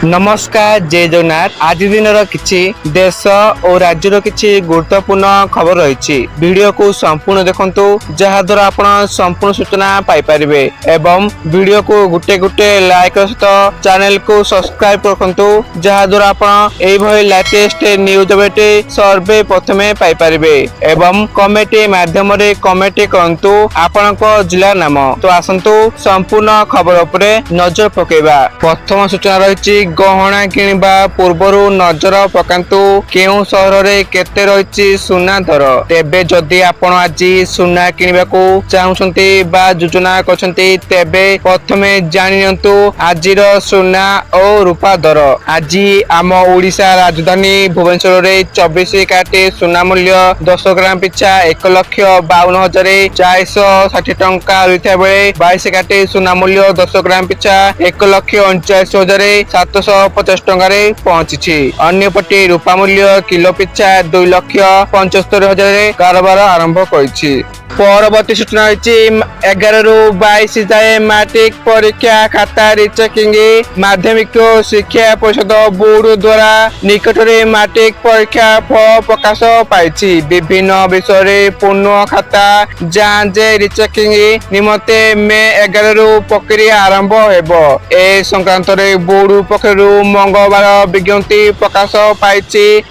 नमस्कार जय जगन्नाथ। आज दिन किछि देश और राज्यर किछि गुरुत्वपूर्ण खबर रही वीडियो को संपूर्ण देखंतु जहा द्वारा आपण संपूर्ण सूचना पाई परिबे एवं वीडियो को गुटे गुटे लाइक सहित चैनल को सब्सक्राइब रखंतु जहा द्वारा आपण एई भई लेटेस्ट न्यूज अपडेट सर्वे प्रथमे पाई परिबे एवं कमेंट माध्यम रे कमेंट करंतु आपनको जिला नाम। तो आसंतु संपूर्ण खबर उपरे नजर पकेबा। प्रथम सूचना रही गहना किणवा पूर्वर नजर पकांतु केउ सहर रे केते रही सुना दर। तेबे जदि आपण आज सुना किणवाकू चाहुछंती बा योजना करछंती तेबे प्रथमे जानियंतु आजिर सुना और रूपा दर। आज आम ओडिशा राजधानी भुवनेश्वर रे 24 काटे सुना मूल्य 10 ग्राम पिछा 1,52,460 टंका रहिथा बेले 22 काटे सुना मूल्य 10 ग्राम पिछा 1,49,750 टंकारे पहुंची। अन्यपटे रूपा मूल्य किलो पिछा 2,75,000 कारोबार आरंभ करिछि। परवर्ती सूचना रही 11 ରୁ 22 जाए मैट्रिक परीक्षा खाता रिचेकिंग माध्यमिक शिक्षा परिषद बोर्ड द्वारा निकट में मैट्रिक परीक्षा फल प्रकाश पाई। विभिन्न विषय पूर्ण खाता जांच रिचेकिंग निमते मे 11 ରୁ प्रक्रिया आरंभ हेबो। ए संक्रांत बोर्ड पक्षर मंगलवार विज्ञप्ति प्रकाश पाई।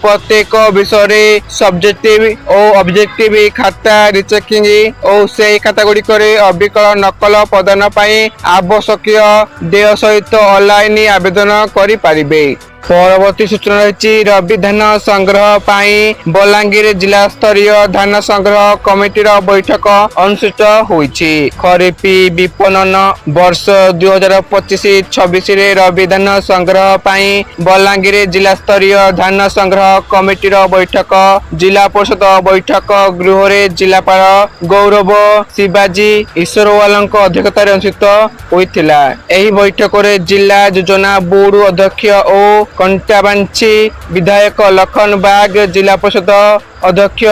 प्रत्येक विषय सब्जेक्टिव और ऑब्जेक्टिव खाता रिचेकिंग और से खाता गुड़िक अविकल नकल प्रदान आवश्यक देय सहित ऑनलाइन आवेदन करें। परवर्ती सूचना रही रवि धान संग्रह पाई बलांगीर जिला स्तरीय धान संग्रह कमिटी बैठक अनुष्ठित होईछि। खरीफ विपणन वर्ष 2025-26 रे रवि धान संग्रह पाई बलांगीर जिला स्तरीय धान संग्रह कमिटी बैठक जिला परिषद बैठक गृह रे जिलापाल गौरव शिवाजी ईश्वरवाल अध्यक्षतार अनुष्ठित होइथिला। एही बैठक रे जिला योजना बोर्ड अध्यक्ष और कंटाबांची विधायक लखन बाग जिला परिषद अध्यक्ष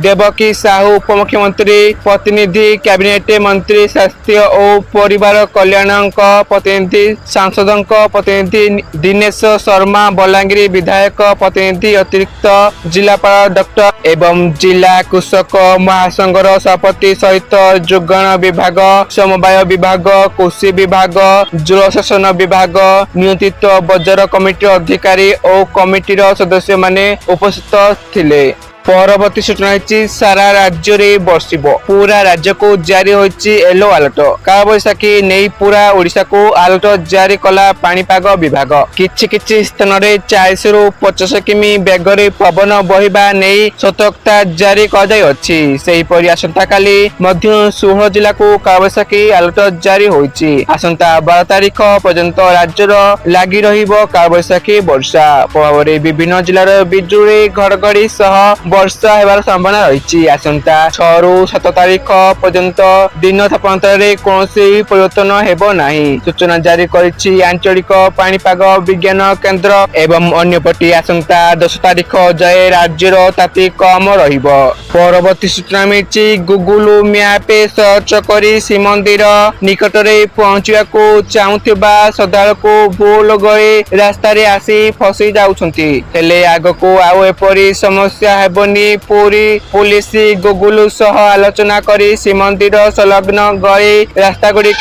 देवकी साहू उपमुख्यमंत्री प्रतिनिधि कैबिनेट मंत्री स्वास्थ्य और परिवार कल्याण प्रतिनिधि सांसद प्रतिनिधि दिनेश शर्मा बलांगीर विधायक प्रतिनिधि अतिरिक्त जिलापाल डॉक्टर एवं जिला कृषक महासंघर सभापति सहित जोगाण विभाग समवाय विभाग कृषि विभाग जलसेचन विभाग नियोजित बजार कमिटी अधिकारी और कमिटीर सदस्य माने उपस्थित थिले। परवर्ती सूचना रही सारा राज्य रे बरसिबो। पूरा राज्य को जारी होइछि येलो अलर्ट। कालबैशाखी नहीं पूरा ओडिशा को अलर्ट जारी कला पाणीपाग विभाग। किछि किछि स्थान रे 40 ରୁ 50 किमी बेगरे पवन बहिबा नहीं सतर्कता जारी कर जाय अछि। सेही परि आसंता काली मध्य 16 जिला को कालबैशाखी अलर्ट जारी होइछि। आसंता 12 तारिख पर्यंत राज्यर लागि रहिबो कालबैशाखी वर्षा प्रभाव रे विभिन्न जिल्लार बिजुली घड़घड़ी सह वर्षा हेबार संभावना रही। आसंता 6 ରୁ 7 तारिख पर्यंत दिन तापमात्रा रे कोनोसी परिवर्तन हेबो नाही सूचना जारी करिछि आंचलिक पाणीपाग विज्ञान केंद्र एवं अन्यपटी आसंता 10 तारिख जाए राज्यर ताती कम रहिबो। परवर्ती सूचना मिछि गूगल मैप सर्च करी श्रीमंदिर निकट रे पहुंचिया को चाहुथिबा श्रद्धालु को भूल गए रास्ता रे आसी फसी जाउछंती हेले आगो को आउ एपरी समस्या हेबो पूरी पुलिस गूगल सह आलोचना करी श्रीमंदिर संलग्न गली रास्ता गुड़िक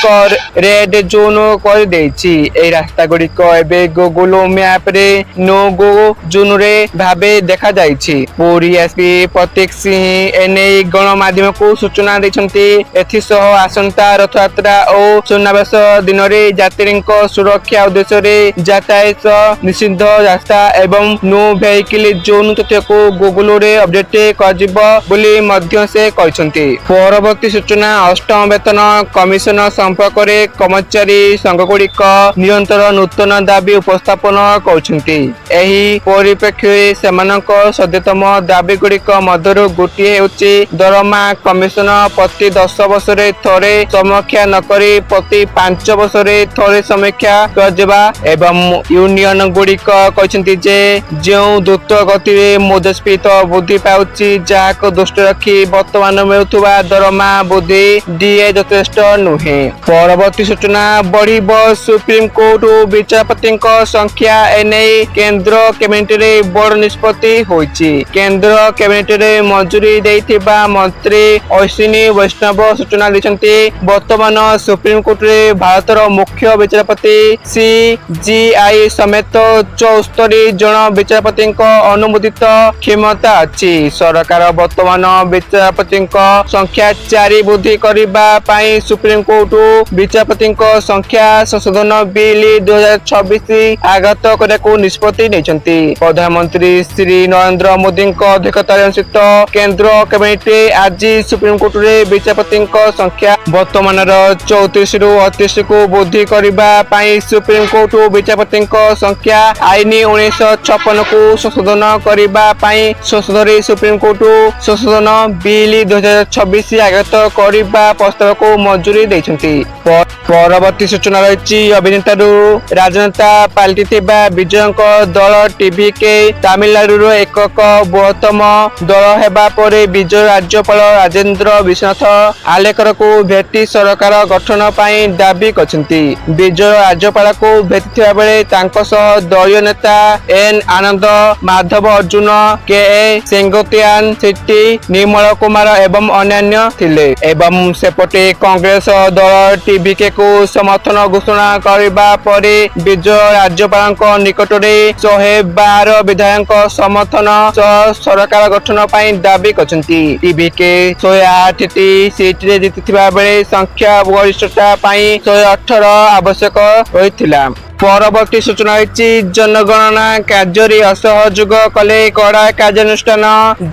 रेड जोन कर देछि। ए रास्ता गुड़िक एबे गूगल मैप रे नो गो जोन रे भाबे देखा जाइछि। पूरी एसपी प्रतीक सिंह एने गणमाध्यम को सूचना दैछंती। एथि सह आसंता रथयात्रा और सुनावेश दिन रे यात्री सुरक्षा उद्देश्य रे यातायात निषिद्ध रास्ता एवं नो व्हीकल जोन तथ्य को गूगल रे अपडेट बोली मध्य से कहते। परवर्ती सूचना अष्टम वेतन कमिशन संपर्क में कर्मचारी संघगुड़िक निरंतर नूतन दाबी उपस्थापन करछंती। एही परिप्रेक्षी सेमानक सद्यतम दाबी गुड़िक मध्यरु ଗୋଟିଏ ହେଉଛି ଦରମା କମିଶନ ପ୍ରତି 10 ବର୍ଷରେ ଥରେ ସମୀକ୍ଷା ନକରି ପ୍ରତି 5 ବର୍ଷରେ ଥରେ ସମୀକ୍ଷା କରାଯିବା ଏବଂ ୟୁନିୟନ ଗୁଡ଼ିକ କହିଛନ୍ତି ଯେ ଯେଉଁ ଦ୍ରୁତ ଗତିରେ ମୁଦ୍ରାସ୍ଫୀତି ବୃଦ୍ଧି ପାଉଛି ଯାହାକୁ ଦୃଷ୍ଟିରେ ରଖି ବର୍ତ୍ତମାନ ମିଳୁଥିବା ଦରମା ବୃଦ୍ଧି ଡିଏ ଯଥେଷ୍ଟ ନୁହେଁ। ପରବର୍ତ୍ତୀ ସୂଚନା ବଢିବ ସୁପ୍ରିମକୋର୍ଟ ବିଚାରପତିଙ୍କ ସଂଖ୍ୟା ଏନେଇ କେନ୍ଦ୍ର କ୍ୟାବିନେଟରେ ବଡ଼ ନିଷ୍ପତ୍ତି ହୋଇଛି। କେନ୍ଦ୍ର କ୍ୟାବିନେଟରେ ମଞ୍ଜୁରୀ ଦେଇଥିବା ମନ୍ତ୍ରୀ ଅଶ୍ୱିନୀ ବୈଷ୍ଣବ ସୂଚନା ଦେଇଛନ୍ତି ବର୍ତ୍ତମାନ ସୁପ୍ରିମକୋର୍ଟରେ ଭାରତର ମୁଖ୍ୟ ବିଚାରପତି CJI ସମେତ 74 ଜଣ ବିଚାରପତିଙ୍କ ଅନୁମୋଦିତ କ୍ଷମତା ଅଛି। ସରକାର ବର୍ତ୍ତମାନ ବିଚାରପତିଙ୍କ ସଂଖ୍ୟା 4 ବୃଦ୍ଧି କରିବା ପାଇଁ ସୁପ୍ରିମକୋର୍ଟ ବିଚାରପତିଙ୍କ ସଂଖ୍ୟା ସଂଶୋଧନ ବିଲ୍ 2026 ଆଗତ କରିବାକୁ ନିଷ୍ପତ୍ତି ନେଇଛନ୍ତି। ପ୍ରଧାନମନ୍ତ୍ରୀ ଶ୍ରୀ ନରେନ୍ଦ୍ର ମୋଦିଙ୍କ ଅଧ୍ୟକ୍ଷତାରେ ଅନୁଷ୍ଠିତ କେନ୍ଦ୍ର କ୍ୟାବିନେଟ ଆଜି ସୁପ୍ରିମକୋର୍ଟରେ ବିଚାରପତିଙ୍କ ସଂଖ୍ୟା ବର୍ତ୍ତମାନର 34 ରୁ 38 କୁ ବୃଦ୍ଧି କରିବା ପାଇଁ ସୁପ୍ରିମକୋର୍ଟ ବିଚାରପତିଙ୍କ ସଂଖ୍ୟା ଆଇନ 1956 କୁ ସଂଶୋଧନ କରିବା ପାଇଁ ସଂସଦରେ ସୁପ୍ରିମକୋର୍ଟ ସଂଶୋଧନ ବିଲ୍ 2026 ଆଗତ କରିବା ପ୍ରସ୍ତାବକୁ ମଞ୍ଜୁରୀ ଦେଇଛନ୍ତି। ପରବର୍ତ୍ତୀ ସୂଚନା ରହିଛି ଅଭିନେତାରୁ ରାଜନେତା ପାଲଟିଥିବା ବିଜୟଙ୍କ ଦଳ ଟିଭିକେ ତାମିଲନାଡୁର ଏକକ ବୃହତ୍ତମ ଦଳ ହେବା ପରେ ବିଜୟ ରାଜ୍ୟପାଳ ରାଜେନ୍ଦ୍ର ବିଶ୍ୱନାଥ ଆଲେକରକୁ ଭେଟି ସରକାର ଗଠନ ପାଇଁ ଦାବି କରିଛନ୍ତି। ବିଜୟ ରାଜ୍ୟପାଳକୁ ଭେଟିଥିବା ବେଳେ ତାଙ୍କ ସହ ଦଳୀୟ ନେତା ଏନ୍ ଆନନ୍ଦ ମାଧବ ଅର୍ଜୁନ KA ସେଙ୍ଗୋତିଆନ ସିଟି ନିର୍ମଳ କୁମାର ଏବଂ ଅନ୍ୟାନ୍ୟ ଥିଲେ ଏବଂ ସେପଟେ କଂଗ୍ରେସ ଦଳ ଟିଭିକେ କୁ ସମର୍ଥନ ଘୋଷଣା କରିବା ପରେ ବିଜୟ ରାଜ୍ୟପାଳଙ୍କ ନିକଟରେ 112 ବିଧାୟକଙ୍କ ସମର୍ଥନ ସହ ସରକାର ଗଠନ ପାଇଁ ଦାବି କରିଛନ୍ତି। ଟିଭିକେ 108ଟି ସିଟରେ ଜିତିଥିବା ବେଳେ ସଂଖ୍ୟା ଗରିଷ୍ଠତା ପାଇଁ 118 ଆବଶ୍ୟକ ହୋଇଥିଲା। ପରବର୍ତ୍ତୀ ସୂଚନା ରହିଛି ଜନଗଣନା କାର୍ଯ୍ୟରେ ଅସହଯୋଗ କଲେ କଡ଼ା କାର୍ଯ୍ୟାନୁଷ୍ଠାନ।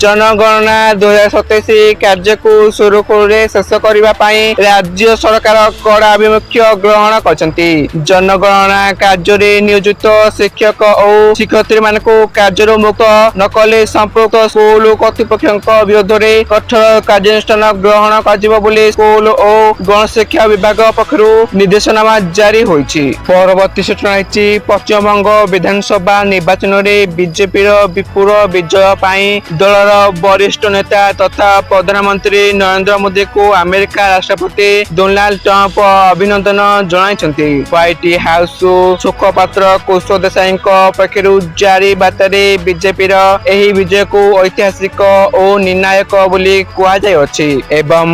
ଜନଗଣନା 2027 କାର୍ଯ୍ୟକୁ ସୁରୁଖୁରୁରେ ଶେଷ କରିବା ପାଇଁ ରାଜ୍ୟ ସରକାର କଡ଼ା ଆଭିମୁଖ୍ୟ ଗ୍ରହଣ କରିଛନ୍ତି। ଜନଗଣନା କାର୍ଯ୍ୟରେ ନିୟୋଜିତ ଶିକ୍ଷକ ଓ ଶିକ୍ଷୟିତ୍ରୀମାନଙ୍କୁ କାର୍ଯ୍ୟରୁ ମୁକ୍ତ ନକଲେ ସମ୍ପୃକ୍ତ ସ୍କୁଲ କର୍ତ୍ତୃପକ୍ଷଙ୍କ ବିରୋଧରେ କଠୋର କାର୍ଯ୍ୟାନୁଷ୍ଠାନ ଗ୍ରହଣ କରାଯିବ ବୋଲି ସ୍କୁଲ ଓ ଗଣଶିକ୍ଷା ବିଭାଗ ପକ୍ଷରୁ ନିର୍ଦ୍ଦେଶନାମା ଜାରି ହୋଇଛି। ପରବର୍ତ୍ତୀ ସୂଚନା ରହିଛି ପଶ୍ଚିମବଙ୍ଗ ବିଧାନସଭା ନିର୍ବାଚନରେ ବିଜେପିର ବିପୁଳ ବିଜୟ ପାଇଁ ଦଳର ବରିଷ୍ଠ ନେତା ତଥା ପ୍ରଧାନମନ୍ତ୍ରୀ ନରେନ୍ଦ୍ର ମୋଦିଙ୍କୁ ଆମେରିକା ରାଷ୍ଟ୍ରପତି ଡୋନାଲ୍ଡ ଟ୍ରମ୍ପ ଅଭିନନ୍ଦନ ଜଣାଇଛନ୍ତି। ହ୍ୱାଇଟ୍ ହାଉସ ମୁଖପାତ୍ର କୁଶଳ ଦେଶାଇଙ୍କ ପକ୍ଷରୁ ଜାରି ବାର୍ତ୍ତାରେ ବିଜେପିର ଏହି ବିଜୟକୁ ଐତିହାସିକ ଓ ନିର୍ଣ୍ଣାୟକ ବୋଲି କୁହାଯାଇଅଛି ଏବଂ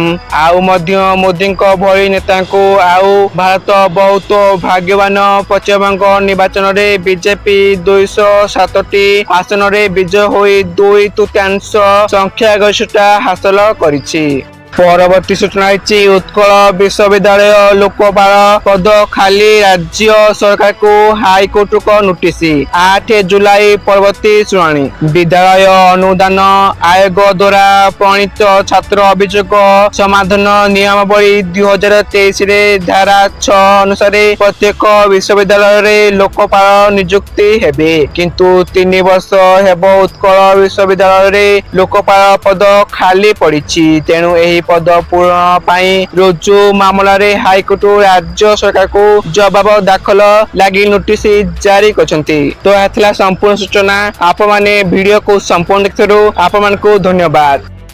ଆଉ ମଧ୍ୟ ମୋଦିଙ୍କ ଭଳି ନେତାଙ୍କୁ ଆଉ ଭାରତ ବହୁତ ଭାଗ୍ୟବାନ। ପଶ୍ଚିମବଙ୍ଗ ନିର୍ବାଚନରେ ବିଜେପି 207ଟି ଆସନରେ ବିଜୟ ହୋଇ 2/3 ସଂଖ୍ୟାଗରିଷ୍ଠତା ହାସଲ କରିଛି। ପରବର୍ତ୍ତୀ ସୂଚନା ରହିଛି ଉତ୍କଳ ବିଶ୍ୱବିଦ୍ୟାଳୟ ଲୋକପାଳ ପଦ ଖାଲି ରାଜ୍ୟ ସରକାରକୁ ହାଇକୋର୍ଟଙ୍କ ନୋଟିସ। 8 ଜୁଲାଇ ପରବର୍ତ୍ତୀ ଶୁଣାଣି। ବିଦ୍ୟାଳୟ ଅନୁଦାନ ଆୟୋଗ ଦ୍ୱାରା ପ୍ରଣୀତ ଛାତ୍ର ଅଭିଯୋଗ ସମାଧାନ ନିୟମାବଳୀ 2023ରେ ଧାରା 6 ଅନୁସାରେ ପ୍ରତ୍ୟେକ ବିଶ୍ୱବିଦ୍ୟାଳୟରେ ଲୋକପାଳ ନିଯୁକ୍ତି ହେବେ, କିନ୍ତୁ 3 ବର୍ଷ ହେବ ଉତ୍କଳ ବିଶ୍ୱବିଦ୍ୟାଳୟରେ ଲୋକପାଳ ପଦ ଖାଲି ପଡ଼ିଛି। ତେଣୁ ଏହି ପଦ ପୂରଣ ପାଇଁ ରୁଜୁ ମାମଲାରେ ହାଇକୋର୍ଟ ରାଜ୍ୟ ସରକାରକୁ ଜବାବ ଦାଖଲ ଲାଗି ନୋଟିସ ଜାରି କରିଛନ୍ତି। ତ ଏହା ଥିଲା ସମ୍ପୂର୍ଣ୍ଣ ସୂଚନା। ଆପଣମାନେ ଭିଡିଓକୁ ସମ୍ପୂର୍ଣ୍ଣ ଦେଖିଥିବାରୁ ଆପଣମାନଙ୍କୁ ଧନ୍ୟବାଦ।